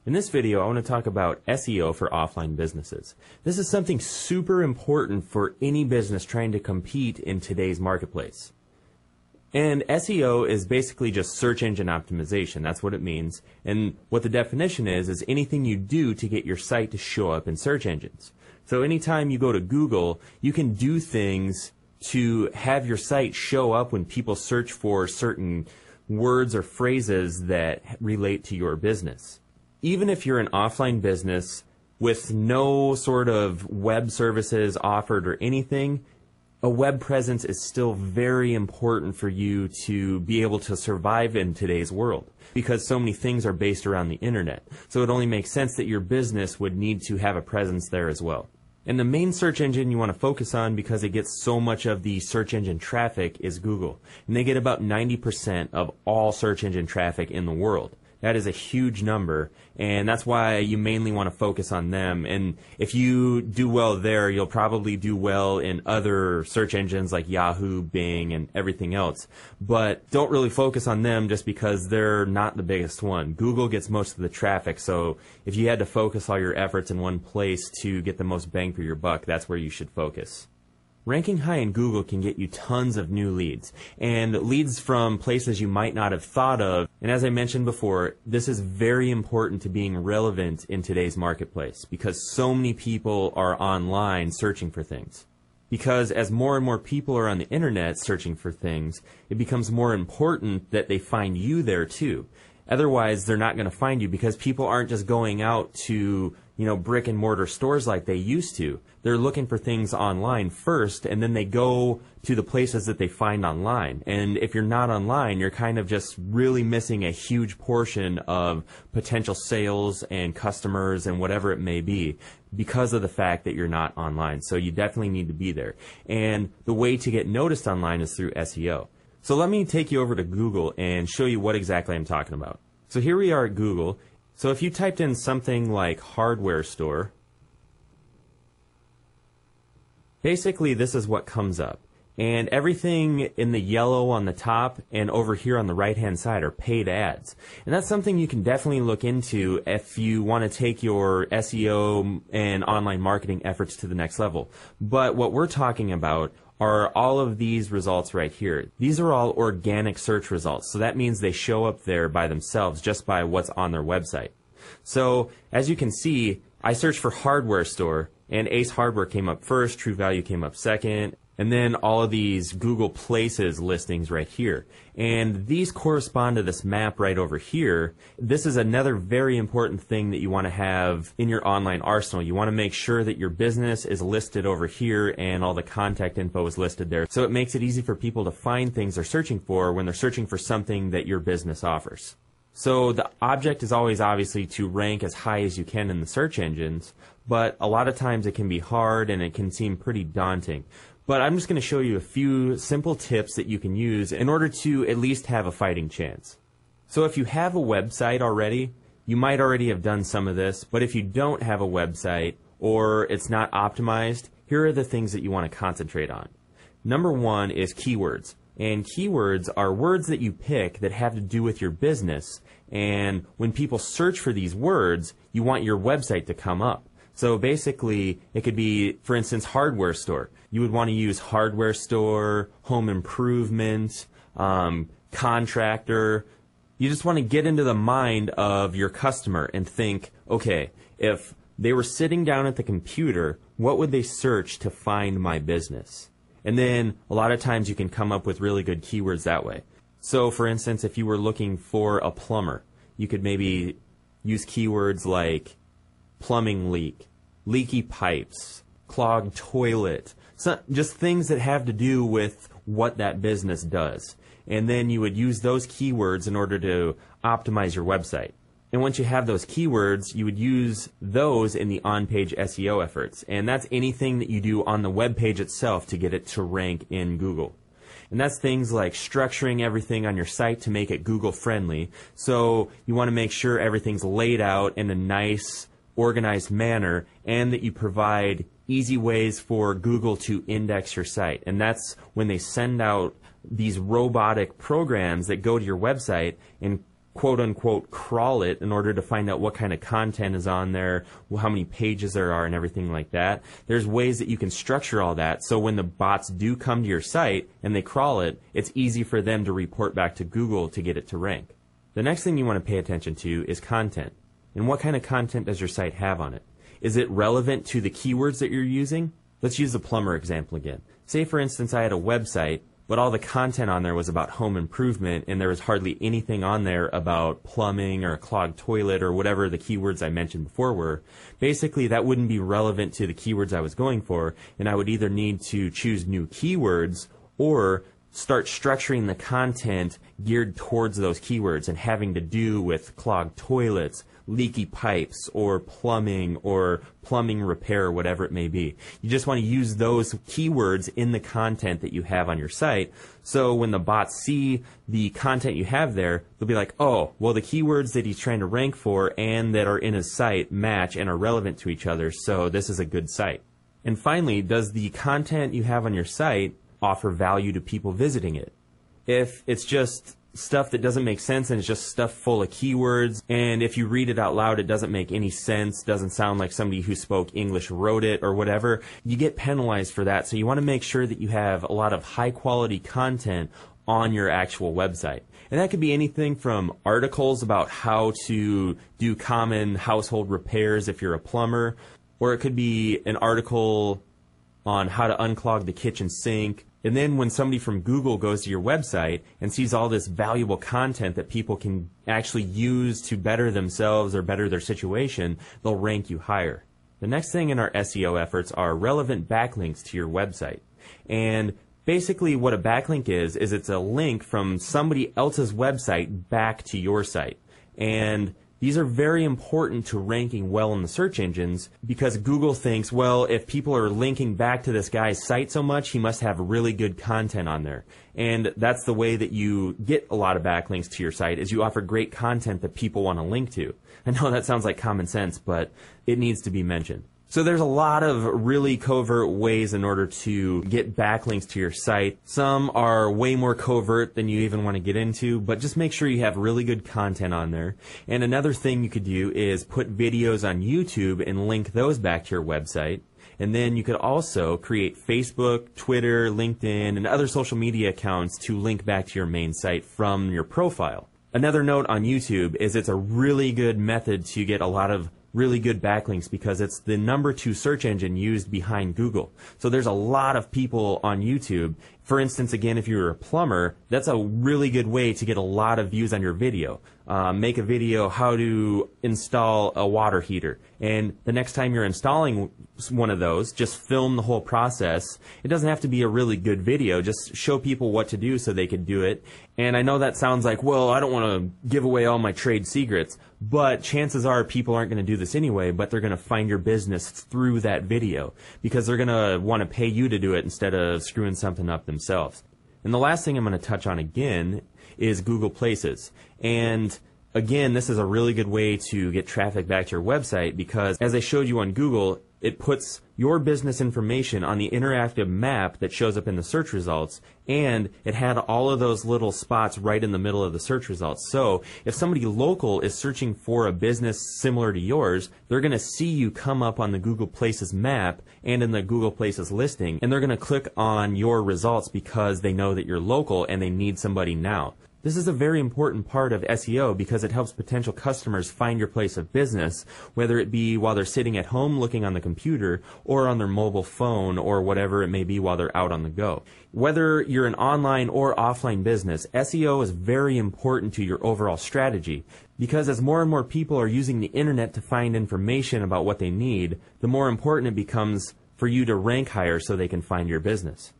In this video, I want to talk about SEO for offline businesses. This is something super important for any business trying to compete in today's marketplace. And SEO is basically just search engine optimization. That's what it means. And what the definition is anything you do to get your site to show up in search engines. So anytime you go to Google, you can do things to have your site show up when people search for certain words or phrases that relate to your business. Even if you're an offline business with no sort of web services offered or anything, a web presence is still very important for you to be able to survive in today's world because so many things are based around the internet. So it only makes sense that your business would need to have a presence there as well. And the main search engine you want to focus on because it gets so much of the search engine traffic is Google. And they get about 90% of all search engine traffic in the world. That is a huge number, and that's why you mainly want to focus on them. And if you do well there, you'll probably do well in other search engines like Yahoo, Bing, and everything else. But don't really focus on them just because they're not the biggest one. Google gets most of the traffic, so if you had to focus all your efforts in one place to get the most bang for your buck, that's where you should focus. Ranking high in Google can get you tons of new leads, and leads from places you might not have thought of. And as I mentioned before, this is very important to being relevant in today's marketplace because so many people are online searching for things. Because as more and more people are on the internet searching for things, it becomes more important that they find you there too. Otherwise, they're not going to find you because people aren't just going out to, brick and mortar stores like they used to. They're looking for things online first, and then they go to the places that they find online. And if you're not online, you're kind of just really missing a huge portion of potential sales and customers and whatever it may be because of the fact that you're not online. So you definitely need to be there. And the way to get noticed online is through SEO. So let me take you over to Google and show you what exactly I'm talking about. So here we are at Google. So if you typed in something like hardware store, basically this is what comes up. And everything in the yellow on the top and over here on the right-hand side are paid ads. And that's something you can definitely look into if you want to take your SEO and online marketing efforts to the next level. But what we're talking about are all of these results right here. These are all organic search results. So that means they show up there by themselves just by what's on their website. So as you can see, I searched for hardware store and Ace Hardware came up first, True Value came up second, and then all of these Google Places listings right here. And these correspond to this map right over here. This is another very important thing that you want to have in your online arsenal. You want to make sure that your business is listed over here and all the contact info is listed there. So it makes it easy for people to find things they're searching for when they're searching for something that your business offers. So the object is always obviously to rank as high as you can in the search engines, but a lot of times it can be hard and it can seem pretty daunting. But I'm just going to show you a few simple tips that you can use in order to at least have a fighting chance. So if you have a website already, you might already have done some of this, but if you don't have a website or it's not optimized, here are the things that you want to concentrate on. Number one is keywords. And keywords are words that you pick that have to do with your business. And when people search for these words, you want your website to come up. So basically, it could be, for instance, hardware store. You would want to use hardware store, home improvement, contractor. You just want to get into the mind of your customer and think, okay, if they were sitting down at the computer, what would they search to find my business? And then a lot of times you can come up with really good keywords that way. So for instance, if you were looking for a plumber, you could maybe use keywords like plumbing leak, leaky pipes, clogged toilet, so just things that have to do with what that business does. And then you would use those keywords in order to optimize your website. And once you have those keywords, you would use those in the on-page SEO efforts. And that's anything that you do on the web page itself to get it to rank in Google. And that's things like structuring everything on your site to make it Google friendly. So you want to make sure everything's laid out in a nice, organized manner and that you provide easy ways for Google to index your site. And that's when they send out these robotic programs that go to your website and quote unquote crawl it in order to find out what kind of content is on there, how many pages there are, and everything like that. There's ways that you can structure all that so when the bots do come to your site and they crawl it, it's easy for them to report back to Google to get it to rank. The next thing you want to pay attention to is content. And what kind of content does your site have on it? Is it relevant to the keywords that you're using? Let's use the plumber example again. Say, for instance, I had a website, but all the content on there was about home improvement, and there was hardly anything on there about plumbing or a clogged toilet or whatever the keywords I mentioned before were. Basically, that wouldn't be relevant to the keywords I was going for, and I would either need to choose new keywords or start structuring the content geared towards those keywords and having to do with clogged toilets, leaky pipes, or plumbing repair, whatever it may be. You just want to use those keywords in the content that you have on your site, so when the bots see the content you have there, they'll be like, oh, well, the keywords that he's trying to rank for and that are in his site match and are relevant to each other, so this is a good site. And finally, does the content you have on your site offer value to people visiting it? If it's just stuff that doesn't make sense and it's just stuff full of keywords, and if you read it out loud it doesn't make any sense, doesn't sound like somebody who spoke English wrote it or whatever, you get penalized for that. So you want to make sure that you have a lot of high quality content on your actual website. And that could be anything from articles about how to do common household repairs if you're a plumber, or it could be an article on how to unclog the kitchen sink. And then when somebody from Google goes to your website and sees all this valuable content that people can actually use to better themselves or better their situation, they'll rank you higher. The next thing in our SEO efforts are relevant backlinks to your website. And basically what a backlink is it's a link from somebody else's website back to your site. And these are very important to ranking well in the search engines because Google thinks, well, if people are linking back to this guy's site so much, he must have really good content on there. And that's the way that you get a lot of backlinks to your site, is you offer great content that people want to link to. I know that sounds like common sense, but it needs to be mentioned. So there's a lot of really covert ways in order to get backlinks to your site. Some are way more covert than you even want to get into, but just make sure you have really good content on there. And another thing you could do is put videos on YouTube and link those back to your website. And then you could also create Facebook, Twitter, LinkedIn, and other social media accounts to link back to your main site from your profile. Another note on YouTube is it's a really good method to get a lot of really good backlinks because it's the #2 search engine used behind Google. So there's a lot of people on YouTube. For instance, again, if you're a plumber, that's a really good way to get a lot of views on your video. Make a video how to install a water heater. And the next time you're installing one of those, just film the whole process. It doesn't have to be a really good video. Just show people what to do so they can do it. And I know that sounds like, well, I don't want to give away all my trade secrets, but chances are people aren't going to do this anyway, but they're going to find your business through that video because they're going to want to pay you to do it instead of screwing something up themselves. And the last thing I'm going to touch on again is Google Places. And again, this is a really good way to get traffic back to your website because, as I showed you on Google, it puts your business information on the interactive map that shows up in the search results, and it had all of those little spots right in the middle of the search results. So if somebody local is searching for a business similar to yours, they're going to see you come up on the Google Places map and in the Google Places listing, and they're going to click on your results because they know that you're local and they need somebody now. This is a very important part of SEO because it helps potential customers find your place of business, whether it be while they're sitting at home looking on the computer or on their mobile phone or whatever it may be while they're out on the go. Whether you're an online or offline business, SEO is very important to your overall strategy because as more and more people are using the internet to find information about what they need, the more important it becomes for you to rank higher so they can find your business.